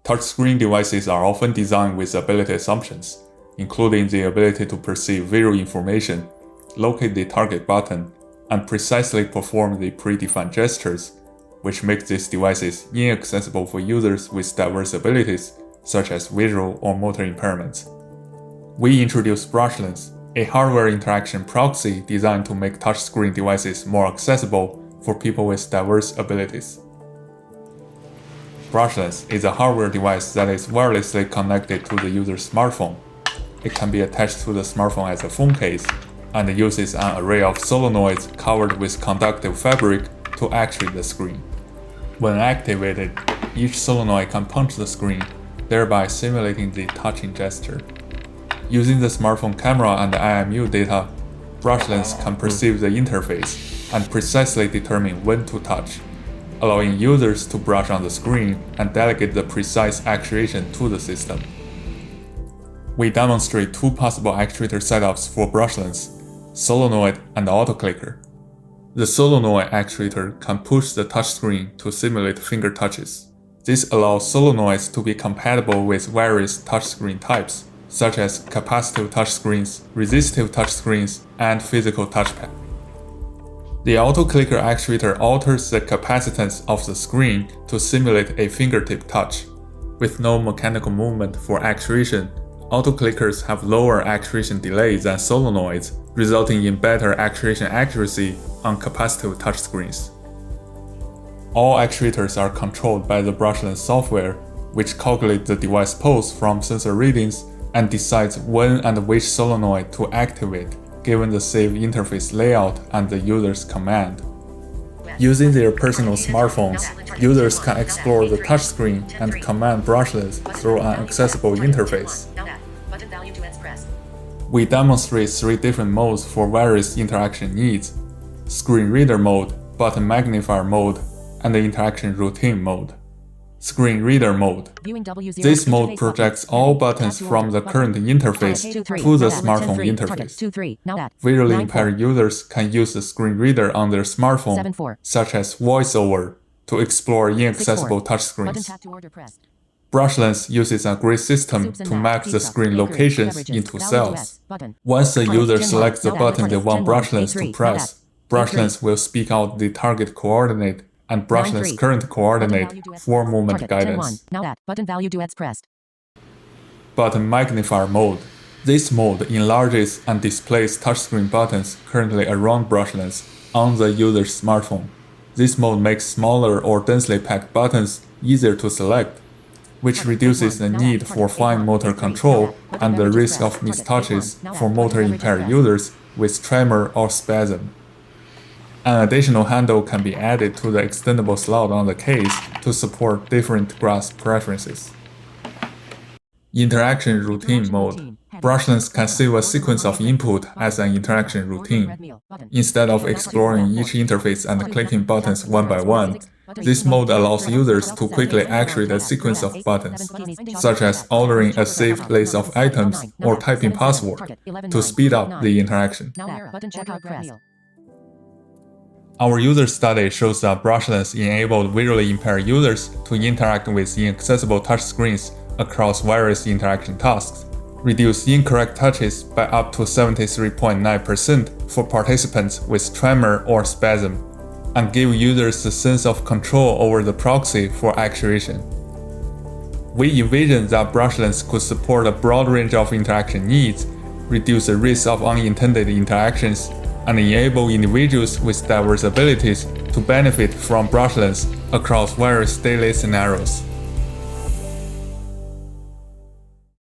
Touchscreen devices are often designed with ability assumptions, including the ability to perceive visual information, locate the target button, and precisely perform the predefined gestures, which make these devices inaccessible for users with diverse abilities, such as visual or motor impairments. We introduced BrushLens, a hardware interaction proxy designed to make touchscreen devices more accessible for people with diverse abilities. BrushLens is a hardware device that is wirelessly connected to the user's smartphone. It can be attached to the smartphone as a phone case, and uses an array of solenoids covered with conductive fabric to actuate the screen. When activated, each solenoid can punch the screen, thereby simulating the touching gesture. Using the smartphone camera and the IMU data, BrushLens can perceive the interface and precisely determine when to touch, allowing users to brush on the screen and delegate the precise actuation to the system. We demonstrate two possible actuator setups for BrushLens: solenoid and autoclicker. The solenoid actuator can push the touchscreen to simulate finger touches. This allows solenoids to be compatible with various touchscreen types, such as capacitive touchscreens, resistive touchscreens, and physical touchpad. The autoclicker actuator alters the capacitance of the screen to simulate a fingertip touch. With no mechanical movement for actuation, autoclickers have lower actuation delay than solenoids, resulting in better actuation accuracy on capacitive touchscreens. All actuators are controlled by the BrushLens software, which calculates the device pose from sensor readings and decides when and which solenoid to activate, given the saved interface layout and the user's command. Using their personal smartphones, users can explore the touchscreen and command BrushLens through an accessible interface. We demonstrate three different modes for various interaction needs: screen reader mode, button magnifier mode, and the interaction routine mode. Screen reader mode. This mode projects all buttons from the current interface to the smartphone interface. Visually impaired users can use the screen reader on their smartphone, such as VoiceOver, to explore inaccessible touchscreens. BrushLens uses a grid system to map the screen locations into cells. Once the user selects the button they want BrushLens to press, BrushLens will speak out the target coordinate and BrushLens current coordinate for movement guidance. Button magnifier mode. This mode enlarges and displays touchscreen buttons currently around BrushLens on the user's smartphone. This mode makes smaller or densely packed buttons easier to select, which reduces the need for fine motor control and the risk of mistouches for motor-impaired users with tremor or spasm. An additional handle can be added to the extendable slot on the case to support different grasp preferences. Interaction routine mode. BrushLens can save a sequence of input as an interaction routine. Instead of exploring each interface and clicking buttons one by one, this mode allows users to quickly actuate a sequence of buttons, such as ordering a saved list of items or typing password, to speed up the interaction. Our user study shows that BrushLens enabled visually impaired users to interact with inaccessible touchscreens across various interaction tasks, reduce incorrect touches by up to 73.9% for participants with tremor or spasm, and give users a sense of control over the proxy for actuation. We envision that BrushLens could support a broad range of interaction needs, reduce the risk of unintended interactions, and enable individuals with diverse abilities to benefit from BrushLens across various daily scenarios.